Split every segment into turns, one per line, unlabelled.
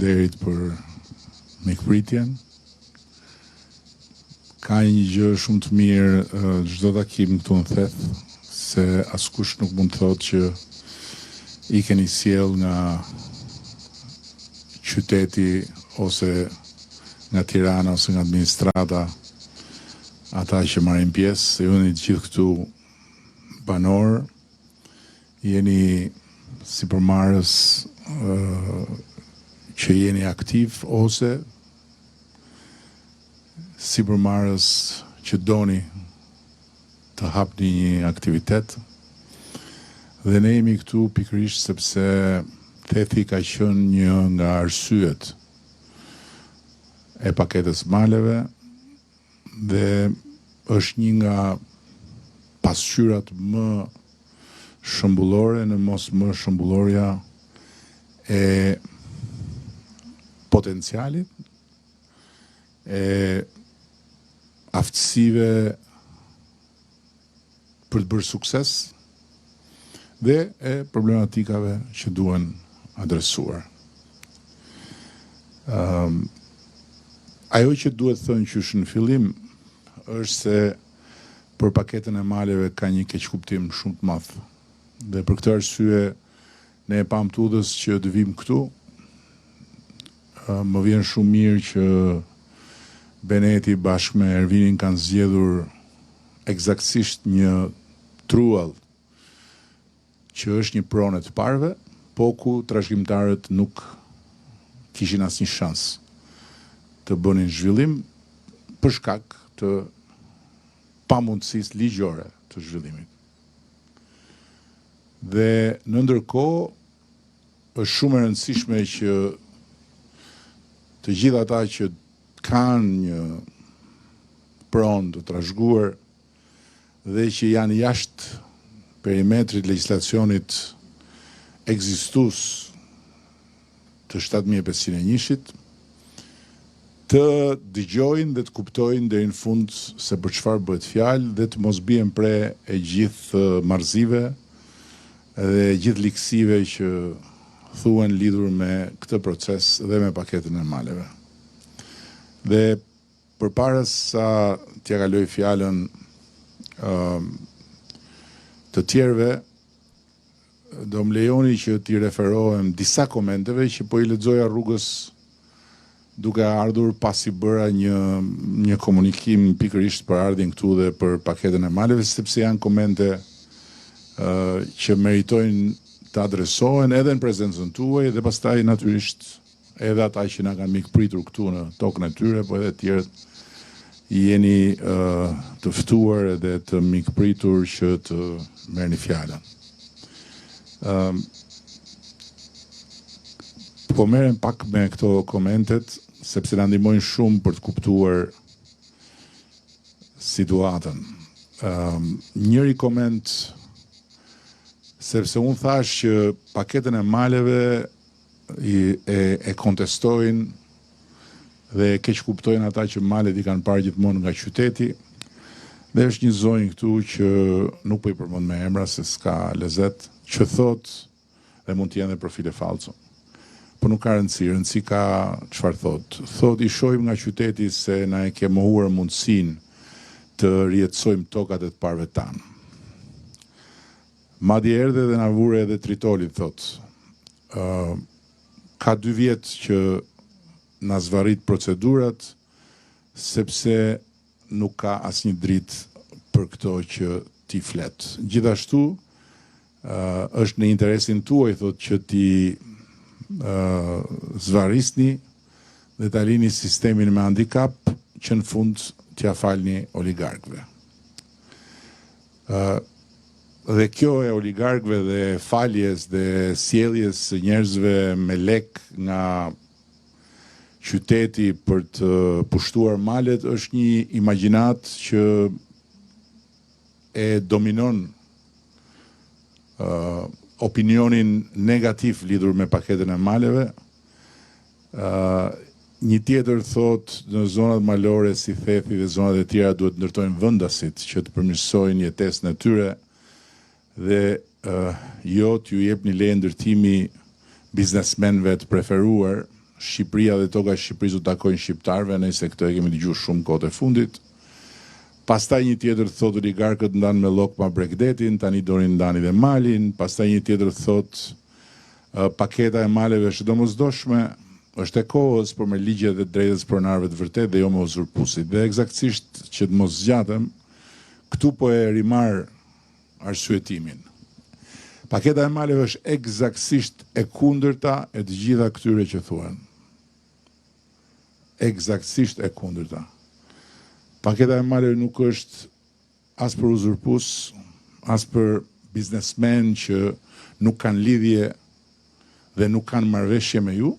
derit për mikpritjen. Ka një gjë shumë të mirë çdo takim këtu në Theth, se askush nuk mund të thotë që i keni sjell nga qyteti ose nga Tirana ose nga administrata ata që marrin pjesë, ju jeni të gjithë këtu banor, jeni sipërmarrës që jeni aktiv ose sipërmarrës që doni të hapni një aktivitet. Dhe ne jemi këtu pikërisht sepse Thethi ka qenë një nga arsyet e paketës maleve dhe është një nga pasqyrat më shëmbullore, në mos më shëmbulloria e potencialit, e aftësive për të bërë sukses dhe e problematikave që duhen adresuar. Ajo që duhet thënë qysh në fillim është se për paketën e maleve ka një keqkuptim shumë të madh. Dhe për këtë arsye ne e pam të udhës që të vim këtu. Më vjen shumë mirë që Beneti bashkë me Ervinin kanë zgjedhur eksaktësisht një truall që është një pronë të parëve, po ku trashëgimtarët nuk kishin asnjë shans të bënin zhvillim për shkak të pamundësisë ligjore të zhvillimit. Dhe në ndërkohë është shumë e rëndësishme që të gjithë ata që kanë një pronë të trashëguar dhe që janë jashtë perimetrit legjislacionit ekzistues të 7501-shit të dëgjojnë dhe të kuptojnë deri në fund se për çfarë bëhet fjalë dhe të mos bien pre e gjithë marrëzive dhe gjithë liksive që thuhen lidhur me këtë proces dhe me paketën e maleve. Dhe përpara sa t'ja kaloj fjalën të tjerëve, do më lejoni që t'i referohem disa komenteve që po i lexoja rrugës duke ardhur pasi bëra një komunikim pikërisht për ardhin këtu dhe për paketën e maleve, sepse janë komente që meritojnë të adresohen edhe në prezencën tuaj dhe pastaj natyrisht edhe ata që na kanë mikpritur këtu në tokën e tyre, po edhe tjerët jeni të ftuar edhe të mikpritur që të merrni fjalën. Po merrem pak me këto komentet, sepse na ndihmojnë shumë për të kuptuar situatën. Njëri koment, sepse unë thash që paketën e maleve e kontestojnë dhe keq kuptojnë ata që malet i kanë parë gjithmonë nga qyteti, dhe është një zonjë këtu që nuk po i përmend me emra se s'ka lezet, që thot, dhe mund të jenë dhe profile falso, po nuk ka rëndësi ka çfarë thot. Thot, i shohim nga qyteti se na e ke mohuar mundësinë të rjetësojmë tokat e të parëve tanë. Madje erdhe dhe na vure edhe Tritolit, thot. Ka 2 vjet që na zvarrit procedurat, sepse nuk ka asnjë dritë për këto që ti flet. Gjithashtu, është në interesin tuaj, thot, që ti zvarrisni dhe ta lini sistemin me handicap që në fund t'ja falni oligarkëve. Dhe kjo e oligarkëve dhe faljes dhe sjelljes së njerëzve me lek nga qyteti për të pushtuar malet është një imagjinat që e dominon opinionin negativ lidhur me paketën e maleve. Një tjetër thot, në zonat malore si Thethi dhe zonat e tjera duhet ndërtojnë vendasit që të përmirësojnë jetesën e tyre dhe jo t'ju jep një leje ndërtimi biznesmenëve të preferuar, Shqipëria dhe toka e Shqipërisë u takojnë shqiptarëve, nëse këtë e kemi dëgjuar shumë kohët e fundit. Pastaj një tjetër thot oligarkët ndanë me llokma Bregdetin, tani donin ndani dhe malin. Pastaj një tjetër thot paketa e maleve është domosdoshme, është e kohës, por me ligjet dhe drejtës pronarëve të vërtet dhe jo me uzurpusit. Dhe eksaktësisht që të mos zgjatem, këtu po e rimar arsyetimin. Paketa e maleve është eksaktësisht e kundërta e të gjitha këtyre që thuan. Eksaktësisht e kundërta. Paketa e maleve nuk është as për uzurpus, as për biznesmen që nuk kanë lidhje dhe nuk kanë marrëveshje me ju,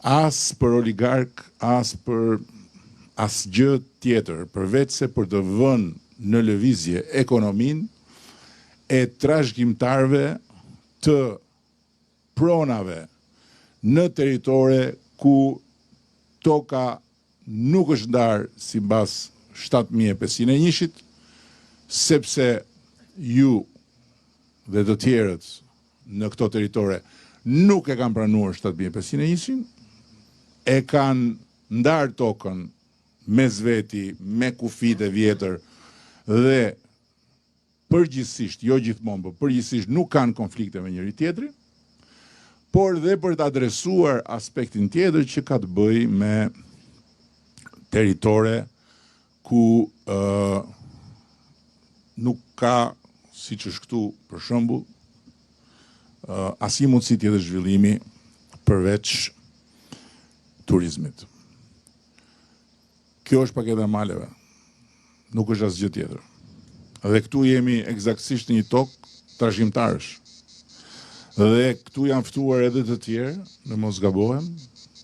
as për oligark, as për asgjë tjetër, përveç se për të vënë në lëvizje ekonominë e trashëgimtarëve të pronave në territore ku toka nuk është ndarë sipas 7501-shit, sepse ju dhe të tjerët në këto territore nuk e kanë pranuar 7501-shin, e kanë ndarë tokën mes veti, me kufit e vjetër dhe përgjithsisht, jo gjithmonë, por përgjithsisht nuk kanë konflikte me njëri tjetrin, por dhe për të adresuar aspektin tjetër që ka të bëjë me territore ku nuk ka, siç është këtu për shembull, asnjë mundësi tjetër zhvillimi përveç turizmit. Kjo është paketa e maleve, nuk është asgjë tjetër. Dhe këtu jemi eksaktësisht në një tokë trashëgimtarësh. Dhe këtu janë ftuar edhe të tjerë, në mos gabohem,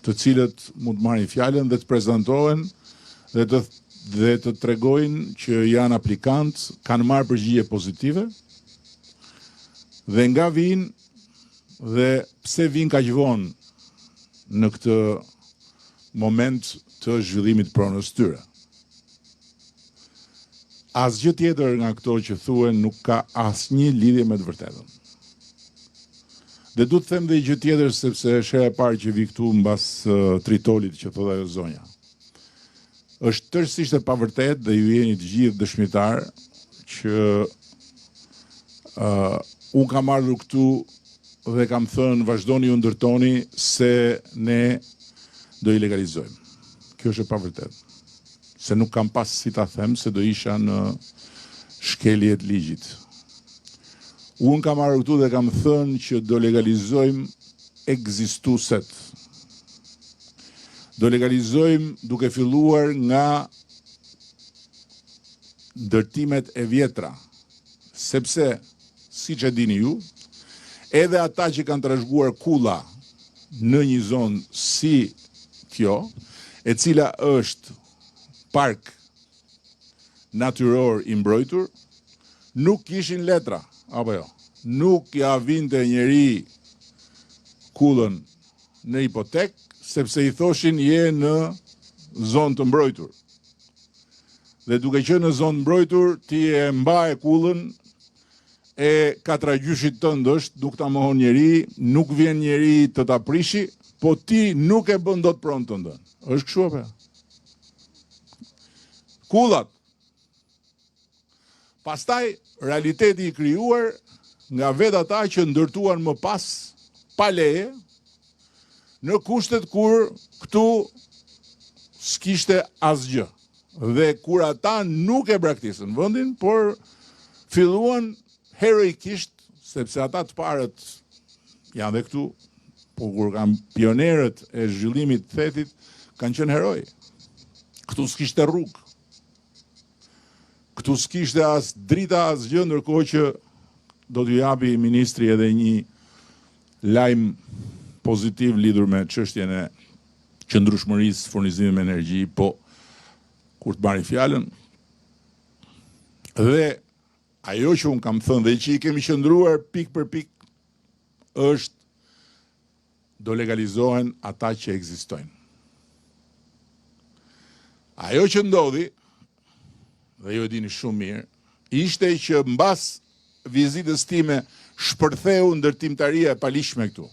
të cilët mund të marrin fjalën dhe të prezantohen dhe të tregojnë që janë aplikant, kanë marrë përgjigje pozitive, dhe nga vinë dhe pse vinë kaq vonë në këtë moment të zhvillimit pronës tyre. Asgjë tjetër nga këto që thuhen nuk ka asnjë lidhje me të vërtetën. Dhe du të them dhe gjë tjetër, sepse është hera e parë që vi këtu mbas tritolit që thotë ajo zonja. Është tërësisht e pavërtet dhe ju jeni të gjithë dëshmitar që unë kam ardhur këtu dhe kam thënë vazhdoni ju ndërtoni se ne do i legalizojmë. Kjo është e pavërtet. Se nuk kam pas si ta them se do isha në shkeljet ligjit. Unë kam ardhur këtu dhe kam thënë që do legalizojmë ekzistueset. Do legalizojmë duke filluar nga ndërtimet e vjetra, sepse, siç e dini ju, edhe ata që kanë trashëguar kulla në një zonë si kjo, e cila është park natyror i mbrojtur, nuk kishin letra, apo jo. Nuk ja vinte njeri kullën në hipotek, sepse i thoshin je në zonë të mbrojtur. Dhe duke qenë në zonë mbrojtur, ti e mbaje kullën e katragjyshit tënd është, nuk ta mohon njeri, nuk vjen njeri të ta prishi, po ti nuk e bën dot pronë të ndën. Është kështu apo? Kullat. Pastaj, realiteti i krijuar nga vetë ata që ndërtuan më pas pa leje, në kushtet kur këtu s'kishte asgjë. Dhe kur ata nuk e braktisën vendin, por filluan heroikisht, sepse ata të parët janë dhe këtu, po kur kanë pionerët e zhvillimit të thetit, kanë qenë heroj. Këtu s'kishte rrugë. Këtu s'kishte as drita as gjë, ndërkohë që do t'ju japi ministri edhe një lajm pozitiv lidhur me çështjen e qëndrueshmërisë furnizimit me energji, po kur të marrin fjalën. Dhe ajo që unë kam thënë dhe që i kemi qëndruar pik për pik është do legalizohen ata që ekzistojnë. Ajo që ndodhi, dhe ju e dini shumë mirë, ishte që mbas vizitës time shpërtheu ndërtimtaria e palishme këtu.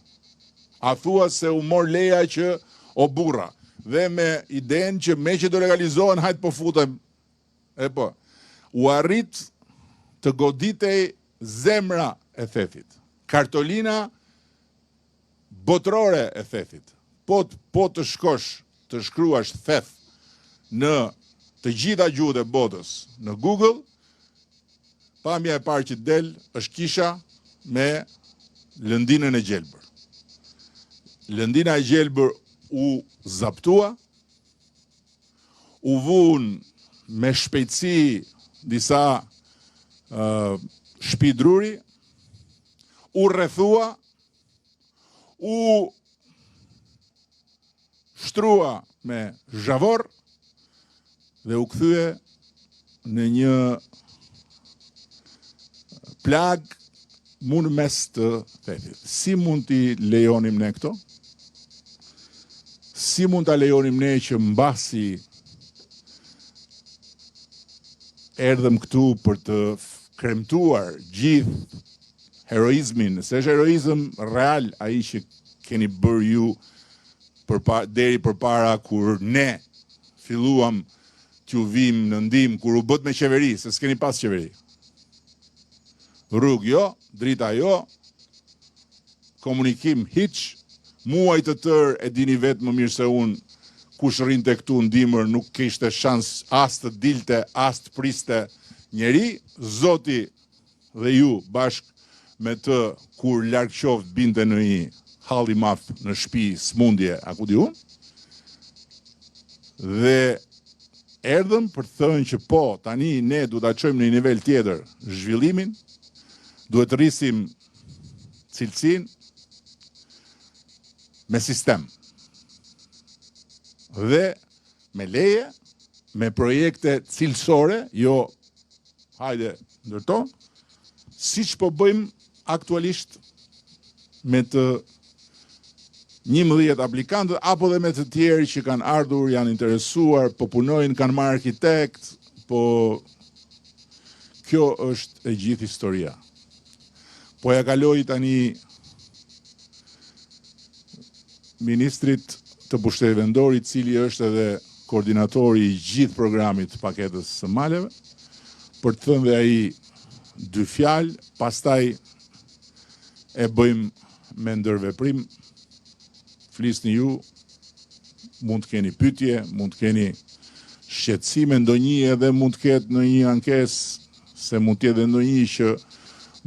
A thua se u mor leja që o burra, dhe me idenë që me që do legalizohen, hajtë po futem. E po, u arrit të goditej zemra e thethit. Kartolina botrore e thethit. Po të shkosh, të shkruash theth në të gjitha gjuhët e botës në Google, pamja e parë që del është kisha me lëndinën e gjelbër. Lëndina e gjelbër u zaptua, u vun me shpejtësi disa shtëpi druri, u rrethua, u shtrua me zhavor dhe u kthye në një plag mund mes të thethit. Si mund t'i lejonim ne këto? Si mund t'a lejonim ne që mbasi erdhëm këtu për të kremtuar gjithë heroizmin, se është heroizm real ai që keni bërë ju deri përpara kur ne filluam t'ju vim në ndihmë, kur u bët me qeveri, se s'keni pas qeveri. Rrugë jo, drita jo, komunikim hiç, muaj të tërë e dini vetë më mirë se unë, kush rrinte këtu ndimër nuk kishte shans as të dilte, as të priste njeri, Zoti dhe ju bashk me të kur larg qoftë binte në një halli madh në shtëpi, smundje, a ku di unë, dhe erdhëm për të thënë që po, tani ne duhet ta çojmë në një nivel tjetër zhvillimin, duhet të rrisim cilësinë me sistem. Dhe me leje, me projekte cilësore, jo hajde ndërto, siç po bëjmë aktualisht me të 11 aplikantët, apo dhe me të tjerë që kanë ardhur, janë interesuar, po punojnë, kanë marrë arkitekt, po kjo është e gjithë historia. Po ja kaloj tani ministrit të pushtetit vendor, i cili është edhe koordinatori i gjithë programit të paketës së maleve, për të thënë dhe ai 2 fjalë, pastaj e bëjmë me ndërveprim. Flisni ju, mund të keni pyetje, mund të keni shqetësime, ndonjë edhe mund të ketë në një ankesë, se mund të jetë ndonjë që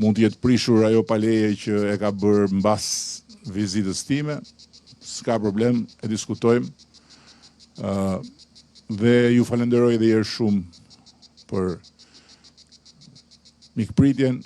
mund të jetë prishur ajo pa leje që e ka bërë mbas vizitës time. S'ka problem, e diskutojmë. Dhe ju falenderoj edhe herë shumë për mikpritjen.